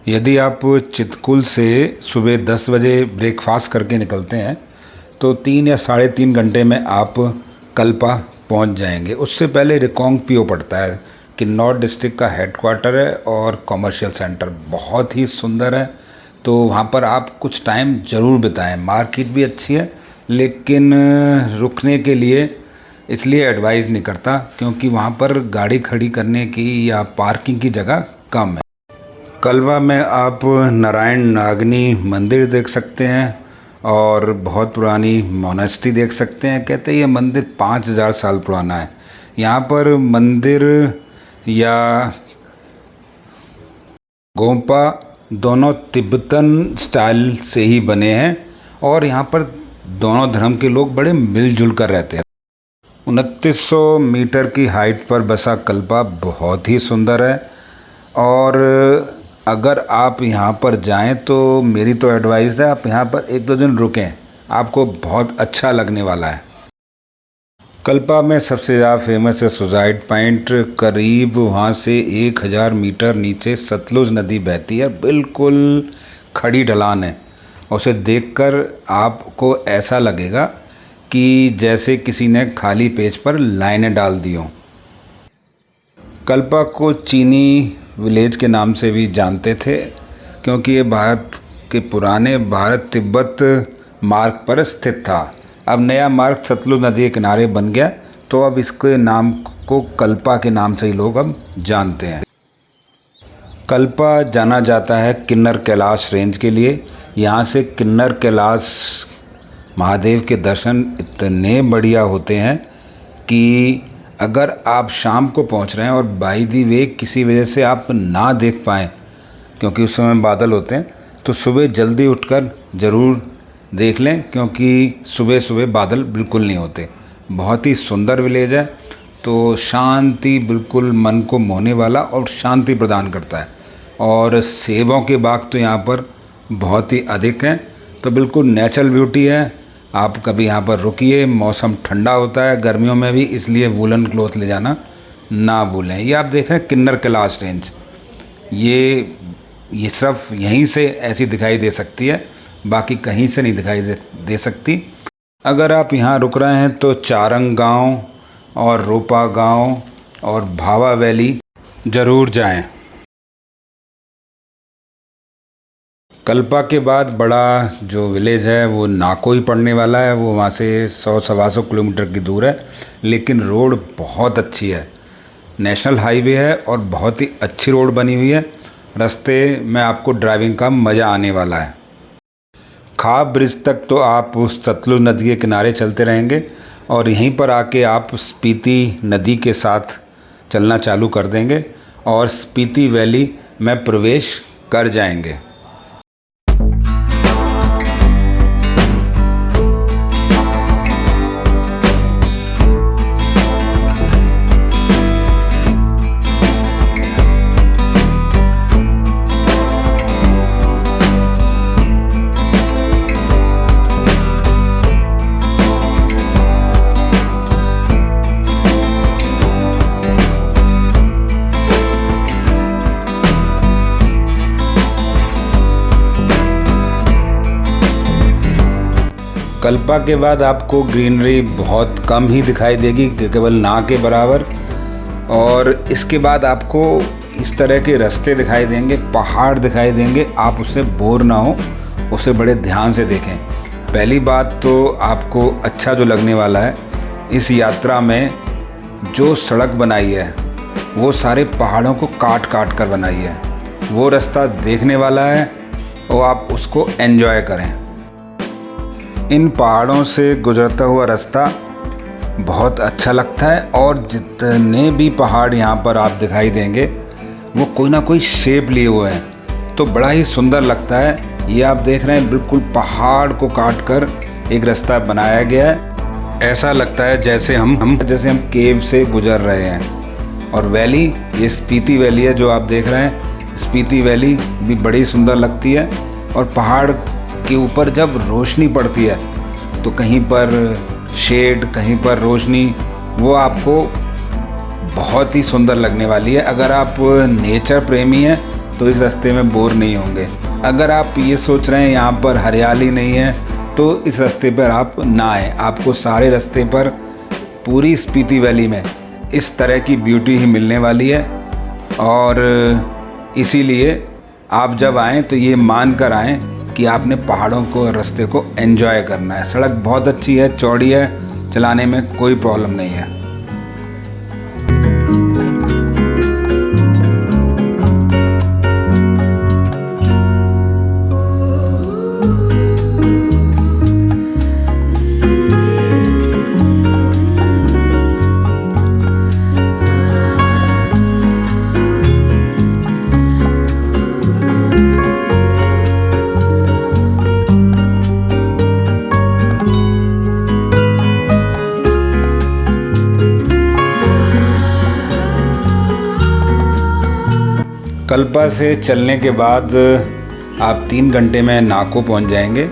यदि आप चितकुल से सुबह 10 बजे ब्रेकफास्ट करके निकलते हैं तो 3 या साढ़े 3 घंटे में आप कल्पा पहुंच जाएंगे। उससे पहले रिकांगपिओ पड़ता है, किन्नौर डिस्ट्रिक्ट का हेडक्वार्टर है और कमर्शियल सेंटर बहुत ही सुंदर है। तो वहाँ पर आप कुछ टाइम ज़रूर बिताएं। मार्केट भी अच्छी है लेकिन रुकने के लिए इसलिए एडवाइज़ नहीं करता क्योंकि वहाँ पर गाड़ी खड़ी करने की या पार्किंग की जगह कम है। कल्पा में आप नारायण नागनी मंदिर देख सकते हैं और बहुत पुरानी मोनेस्ट्री देख सकते हैं। कहते हैं ये मंदिर 5000 साल पुराना है। यहाँ पर मंदिर या गोम्पा दोनों तिब्बतन स्टाइल से ही बने हैं और यहाँ पर दोनों धर्म के लोग बड़े मिलजुल कर रहते हैं। 2900 मीटर की हाइट पर बसा कल्पा बहुत ही सुंदर है और अगर आप यहाँ पर जाएं तो मेरी तो एडवाइस है आप यहाँ पर 1-2 दिन रुकें, आपको बहुत अच्छा लगने वाला है। कल्पा में सबसे ज़्यादा फेमस है सुसाइड पॉइंट। करीब वहाँ से 1000 मीटर नीचे सतलुज नदी बहती है, बिल्कुल खड़ी ढलान है। उसे देखकर आपको ऐसा लगेगा कि जैसे किसी ने खाली पेज पर लाइनें डाल दी हों। कल्पा को चीनी विलेज के नाम से भी जानते थे क्योंकि ये भारत के पुराने भारत तिब्बत मार्ग पर स्थित था। अब नया मार्ग सतलुज नदी के किनारे बन गया तो अब इसके नाम को कल्पा के नाम से ही लोग अब जानते हैं। कल्पा जाना जाता है किन्नर कैलाश रेंज के लिए। यहाँ से किन्नर कैलाश महादेव के दर्शन इतने बढ़िया होते हैं कि अगर आप शाम को पहुंच रहे हैं और बाई दी वे किसी वजह से आप ना देख पाएँ क्योंकि उस समय बादल होते हैं तो सुबह जल्दी उठकर ज़रूर देख लें क्योंकि सुबह सुबह बादल बिल्कुल नहीं होते। बहुत ही सुंदर विलेज है, तो शांति बिल्कुल मन को मोहने वाला और शांति प्रदान करता है। और सेबों के बाग तो यहाँ पर बहुत ही अधिक हैं, तो बिल्कुल नेचुरल ब्यूटी है। आप कभी यहाँ पर रुकिए। मौसम ठंडा होता है गर्मियों में भी, इसलिए वूलन क्लॉथ ले जाना ना भूलें। ये आप देख रहे हैं किन्नर कैलाश रेंज, ये सिर्फ यहीं से ऐसी दिखाई दे सकती है, बाकी कहीं से नहीं दिखाई दे सकती। अगर आप यहाँ रुक रहे हैं तो चारंग गांव और रोपा गांव और भावा वैली ज़रूर जाएं। कल्पा के बाद बड़ा जो विलेज है वो नाको ही पड़ने वाला है। वो वहाँ से 100-125 किलोमीटर की दूर है, लेकिन रोड बहुत अच्छी है। नेशनल हाईवे है और बहुत ही अच्छी रोड बनी हुई है। रास्ते में आपको ड्राइविंग का मज़ा आने वाला है। खाब ब्रिज तक तो आप उस सतलुज नदी के किनारे चलते रहेंगे और यहीं पर आके आप स्पीति नदी के साथ चलना चालू कर देंगे और स्पीति वैली में प्रवेश कर जाएंगे। कल्पा के बाद आपको ग्रीनरी बहुत कम ही दिखाई देगी, केवल ना के बराबर। और इसके बाद आपको इस तरह के रास्ते दिखाई देंगे, पहाड़ दिखाई देंगे। आप उससे बोर ना हो, उसे बड़े ध्यान से देखें। पहली बात तो आपको अच्छा जो लगने वाला है, इस यात्रा में जो सड़क बनाई है वो सारे पहाड़ों को काट काट कर बनाई है। वो रास्ता देखने वाला है और आप उसको एंजॉय करें। इन पहाड़ों से गुजरता हुआ रास्ता बहुत अच्छा लगता है और जितने भी पहाड़ यहाँ पर आप दिखाई देंगे वो कोई ना कोई शेप लिए हुए हैं, तो बड़ा ही सुंदर लगता है। ये आप देख रहे हैं बिल्कुल पहाड़ को काट कर एक रास्ता बनाया गया है। ऐसा लगता है जैसे हम केव से गुजर रहे हैं। और वैली, ये स्पीति वैली है जो आप देख रहे हैं। स्पीति वैली भी बड़ी सुंदर लगती है और पहाड़ के ऊपर जब रोशनी पड़ती है तो कहीं पर शेड, कहीं पर रोशनी, वो आपको बहुत ही सुंदर लगने वाली है। अगर आप नेचर प्रेमी हैं तो इस रास्ते में बोर नहीं होंगे। अगर आप ये सोच रहे हैं यहाँ पर हरियाली नहीं है तो इस रास्ते पर आप ना आएँ। आपको सारे रास्ते पर पूरी स्पीति वैली में इस तरह की ब्यूटी ही मिलने वाली है। और इसीलिए आप जब आएँ तो ये मान कर आएँ कि आपने पहाड़ों को रास्ते को एंजॉय करना है। सड़क बहुत अच्छी है, चौड़ी है, चलाने में कोई प्रॉब्लम नहीं है। कल्पा से चलने के बाद आप 3 घंटे में नाको पहुंच जाएंगे।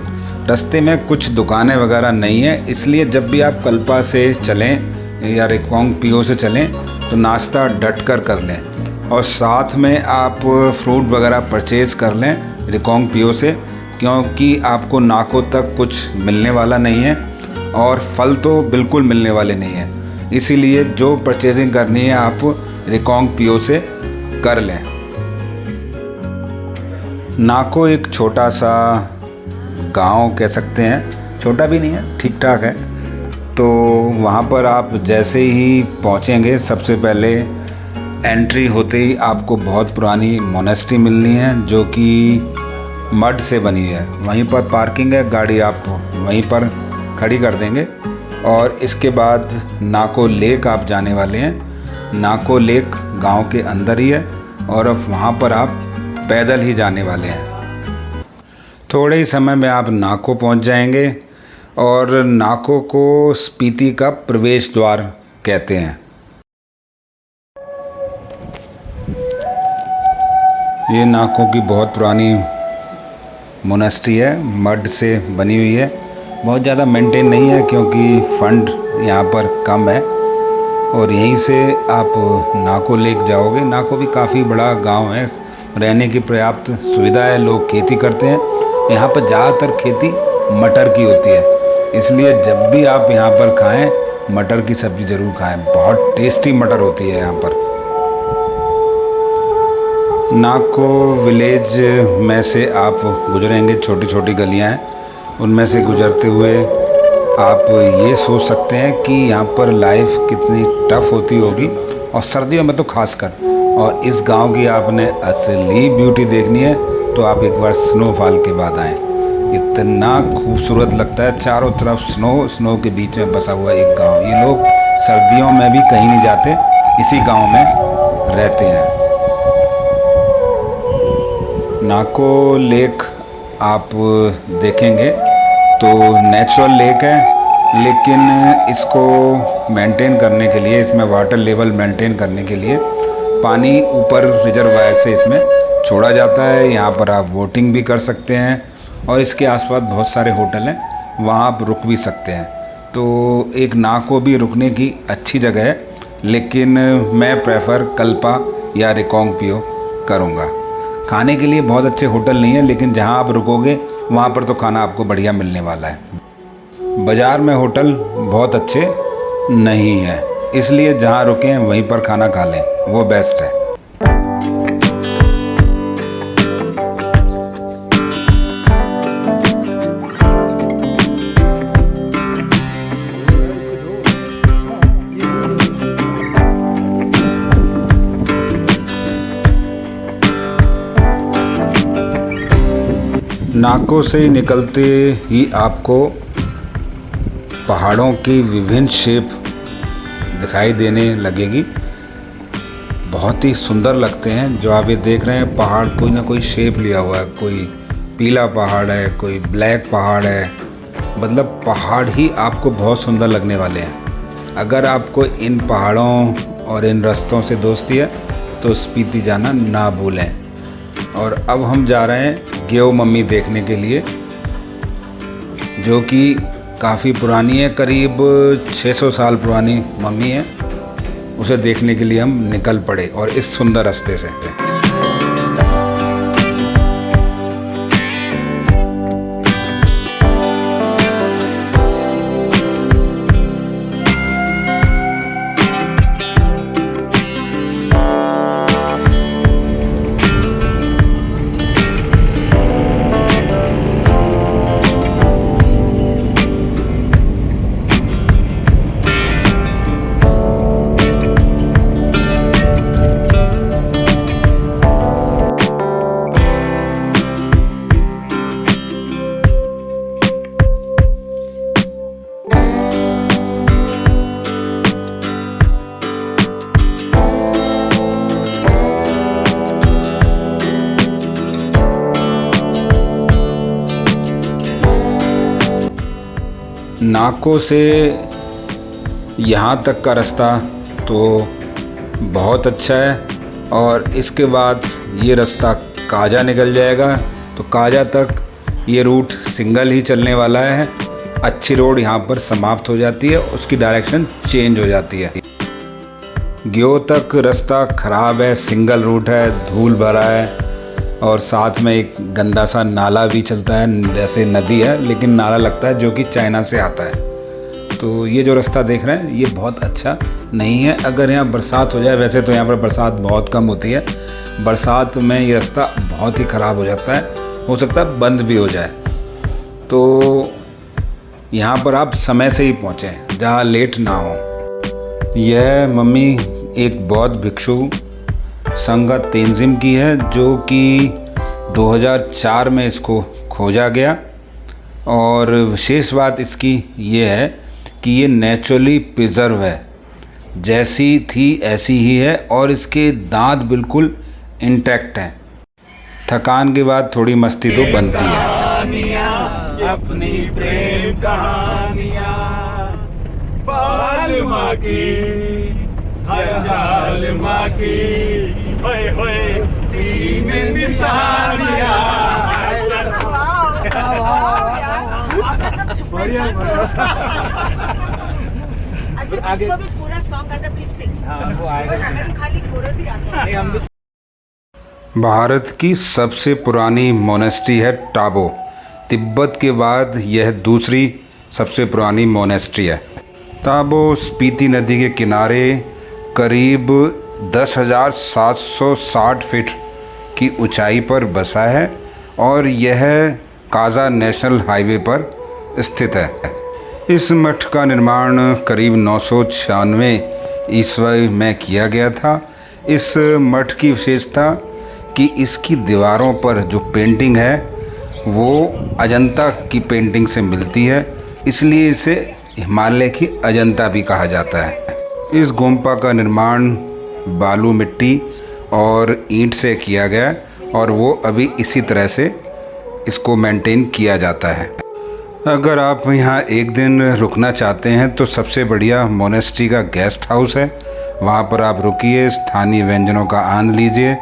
रास्ते में कुछ दुकानें वगैरह नहीं है, इसलिए जब भी आप कल्पा से चलें या रिकोंग पिओ से चलें तो नाश्ता डट कर लें और साथ में आप फ्रूट वगैरह परचेज़ कर लें रिकोंग पिओ से, क्योंकि आपको नाको तक कुछ मिलने वाला नहीं है और फल तो बिल्कुल मिलने वाले नहीं हैं। इसीलिए जो परचेजिंग करनी है आप रिकोंग पिओ से कर लें। नाको एक छोटा सा गांव कह सकते हैं, छोटा भी नहीं है, ठीक ठाक है। तो वहाँ पर आप जैसे ही पहुँचेंगे सबसे पहले एंट्री होते ही आपको बहुत पुरानी मोनेस्ट्री मिलनी है जो कि मड से बनी है। वहीं पर पार्किंग है, गाड़ी आप वहीं पर खड़ी कर देंगे। और इसके बाद नाको लेक आप जाने वाले हैं। नाको लेक गांव के अंदर ही है और अब वहाँ पर आप पैदल ही जाने वाले हैं। थोड़े ही समय में आप नाको पहुँच जाएंगे और नाको को स्पीति का प्रवेश द्वार कहते हैं। ये नाको की बहुत पुरानी मोनेस्ट्री है, मड से बनी हुई है। बहुत ज़्यादा मेंटेन नहीं है क्योंकि फंड यहाँ पर कम है। और यहीं से आप नाको लेक जाओगे। नाको भी काफ़ी बड़ा गांव है, रहने की पर्याप्त सुविधा है, लोग खेती करते हैं। यहाँ पर ज़्यादातर खेती मटर की होती है, इसलिए जब भी आप यहाँ पर खाएं मटर की सब्ज़ी ज़रूर खाएं। बहुत टेस्टी मटर होती है यहाँ पर। नाको विलेज में से आप गुजरेंगे, छोटी छोटी गलियाँ हैं, उनमें से गुजरते हुए आप ये सोच सकते हैं कि यहाँ पर लाइफ कितनी टफ़ होती होगी, और सर्दियों में तो खासकर। और इस गांव की आपने असली ब्यूटी देखनी है तो आप एक बार स्नोफॉल के बाद आएँ। इतना खूबसूरत लगता है, चारों तरफ स्नो के बीच में बसा हुआ एक गांव। ये लोग सर्दियों में भी कहीं नहीं जाते, इसी गांव में रहते हैं। नाको लेक आप देखेंगे तो नेचुरल लेक है, लेकिन इसको मेंटेन करने के लिए, इसमें वाटर लेवल मेंटेन करने के लिए पानी ऊपर रिजर्वायर से इसमें छोड़ा जाता है। यहाँ पर आप बोटिंग भी कर सकते हैं और इसके आसपास बहुत सारे होटल हैं, वहाँ आप रुक भी सकते हैं। तो एक नाको भी रुकने की अच्छी जगह है, लेकिन मैं प्रेफर कल्पा या रिकोंग पिओ करूँगा। खाने के लिए बहुत अच्छे होटल नहीं है, लेकिन जहाँ आप रुकोगे वहाँ पर तो खाना आपको बढ़िया मिलने वाला है। बाज़ार में होटल बहुत अच्छे नहीं है, इसलिए जहाँ रुकें वहीं पर खाना खा लें, वो बेस्ट है। नाको से निकलते ही आपको पहाड़ों की विभिन्न शेप दिखाई देने लगेगी। बहुत ही सुंदर लगते हैं जो आप ये देख रहे हैं। पहाड़ कोई ना कोई शेप लिया हुआ है, कोई पीला पहाड़ है, कोई ब्लैक पहाड़ है, मतलब पहाड़ ही आपको बहुत सुंदर लगने वाले हैं। अगर आपको इन पहाड़ों और इन रास्तों से दोस्ती है तो स्पीति जाना ना भूलें। और अब हम जा रहे हैं गेओ मम्मी देखने के लिए, जो कि काफ़ी पुरानी है, करीब 600 साल पुरानी मम्मी है। उसे देखने के लिए हम निकल पड़े और इस सुंदर रास्ते से। नाकों से यहाँ तक का रास्ता तो बहुत अच्छा है और इसके बाद ये रास्ता काजा निकल जाएगा। तो काजा तक ये रूट सिंगल ही चलने वाला है। अच्छी रोड यहाँ पर समाप्त हो जाती है, उसकी डायरेक्शन चेंज हो जाती है। ग्यो तक रास्ता ख़राब है, सिंगल रूट है, धूल भरा है और साथ में एक गंदा सा नाला भी चलता है, जैसे नदी है लेकिन नाला लगता है, जो कि चाइना से आता है। तो ये जो रास्ता देख रहे हैं ये बहुत अच्छा नहीं है। अगर यहाँ बरसात हो जाए, वैसे तो यहाँ पर बरसात बहुत कम होती है, बरसात में ये रास्ता बहुत ही ख़राब हो जाता है, हो सकता है बंद भी हो जाए। तो यहाँ पर आप समय से ही पहुँचें, जहाँ लेट ना हो। यह मम्मी एक बौद्ध भिक्षु संघ तेंजिम की है, जो कि 2004 में इसको खोजा गया। और विशेष बात इसकी ये है कि ये नेचुरली प्रिजर्व है, जैसी थी ऐसी ही है और इसके दांत बिल्कुल इंटैक्ट हैं। थकान के बाद थोड़ी मस्ती तो बनती है। अपनी प्रेम कहानियाँ बाल माँ की, हर जाल माँ की, होए होए तीन निशानियाँ। अच्छा, भी पूरा सॉन्ग आता, प्लीज सिंग। वो आएगा, खाली कोरस ही आता है। भारत की सबसे पुरानी मोनेस्ट्री है टाबो। तिब्बत के बाद यह दूसरी सबसे पुरानी मोनेस्ट्री है। टाबो स्पीति नदी के किनारे करीब 10,760 फीट की ऊंचाई पर बसा है और यह काजा नेशनल हाईवे पर स्थित है। इस मठ का निर्माण करीब 996 ईस्वी में किया गया था। इस मठ की विशेषता कि इसकी दीवारों पर जो पेंटिंग है वो अजंता की पेंटिंग से मिलती है, इसलिए इसे हिमालय की अजंता भी कहा जाता है। इस गोम्पा का निर्माण बालू, मिट्टी और ईंट से किया गया और वो अभी इसी तरह से इसको मेंटेन किया जाता है। अगर आप यहाँ एक दिन रुकना चाहते हैं तो सबसे बढ़िया मोनेस्ट्री का गेस्ट हाउस है। वहाँ पर आप रुकिए, स्थानीय व्यंजनों का आनंद लीजिए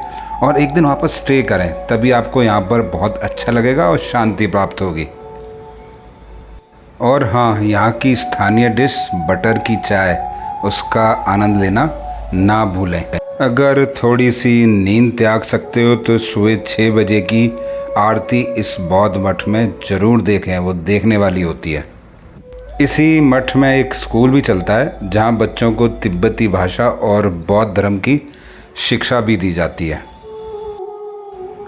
और एक दिन वहाँ पर स्टे करें, तभी आपको यहाँ पर बहुत अच्छा लगेगा और शांति प्राप्त होगी। और हाँ, यहाँ की स्थानीय डिश बटर की चाय, उसका आनंद लेना ना भूलें। अगर थोड़ी सी नींद त्याग सकते हो तो सुबह 6 बजे की आरती इस बौद्ध मठ में ज़रूर देखें, वो देखने वाली होती है। इसी मठ में एक स्कूल भी चलता है जहाँ बच्चों को तिब्बती भाषा और बौद्ध धर्म की शिक्षा भी दी जाती है।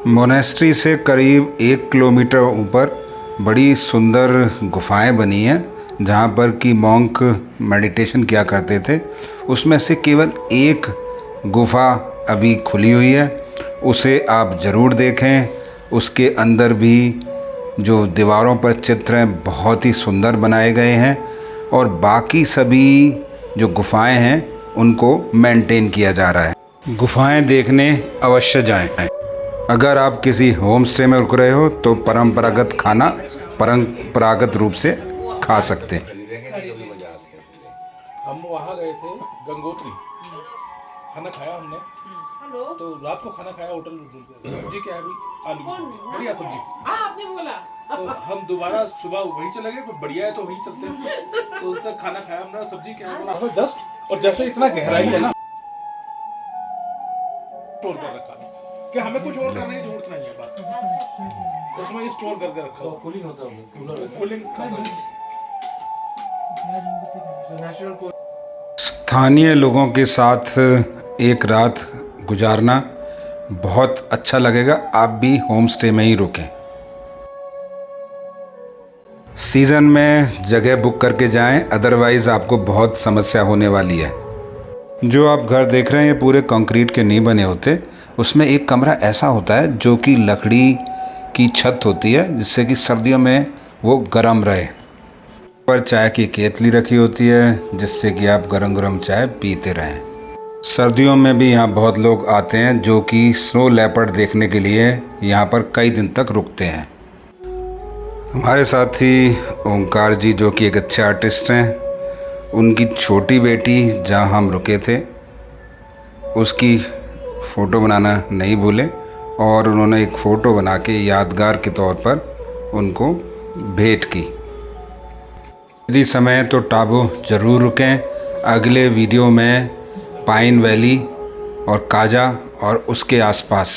मोनेस्ट्री से करीब 1 किलोमीटर ऊपर बड़ी सुंदर गुफाएं बनी हैं, जहाँ पर कि मॉन्क मेडिटेशन किया करते थे। उसमें से केवल एक गुफा अभी खुली हुई है, उसे आप ज़रूर देखें। उसके अंदर भी जो दीवारों पर चित्र हैं बहुत ही सुंदर बनाए गए हैं और बाकी सभी जो गुफाएं हैं उनको मेंटेन किया जा रहा है। गुफाएं देखने अवश्य जाएं। अगर आप किसी होम स्टे में रुक रहे हो तो परंपरागत खाना परंपरागत रूप से खा सकते हैं। हम वहाँ गए थे गंगोत्री, खाना खाया हमने। तो रात को खाना खाया होटल, सब्जी क्या है अभी? आलू की सब्जी, बढ़िया सब्जी। आपने बोला तो हम दोबारा सुबह वहीं चले गए, बढ़िया है तो वहीं चलते हैं। तो उससे खाना खाया हमने, सब्जी क्या है बोला जस्ट, और जैसे इतना गहराई है ना, स्टोर कर रखा कि हमें कुछ और करने की जरूरत नहीं है, बस उसमें स्टोर करके रखा। कूलिंग होता है, कूलिंग। स्थानीय लोगों के साथ एक रात गुजारना बहुत अच्छा लगेगा। आप भी होम स्टे में ही रुकें। सीज़न में जगह बुक करके जाएं, अदरवाइज़ आपको बहुत समस्या होने वाली है। जो आप घर देख रहे हैं ये पूरे कंक्रीट के नहीं बने होते। उसमें एक कमरा ऐसा होता है जो कि लकड़ी की छत होती है, जिससे कि सर्दियों में वो गर्म रहे। पर चाय की केतली रखी होती है जिससे कि आप गरम गरम चाय पीते रहें। सर्दियों में भी यहाँ बहुत लोग आते हैं जो कि स्नो लेपर्ड देखने के लिए यहाँ पर कई दिन तक रुकते हैं। हमारे साथ ही ओंकार जी, जो कि एक अच्छे आर्टिस्ट हैं, उनकी छोटी बेटी जहाँ हम रुके थे उसकी फ़ोटो बनाना नहीं भूले और उन्होंने एक फ़ोटो बना के यादगार के तौर पर उनको भेंट की। यदि समय तो टाबू ज़रूर रुकें। अगले वीडियो में पाइन वैली और काजा और उसके आसपास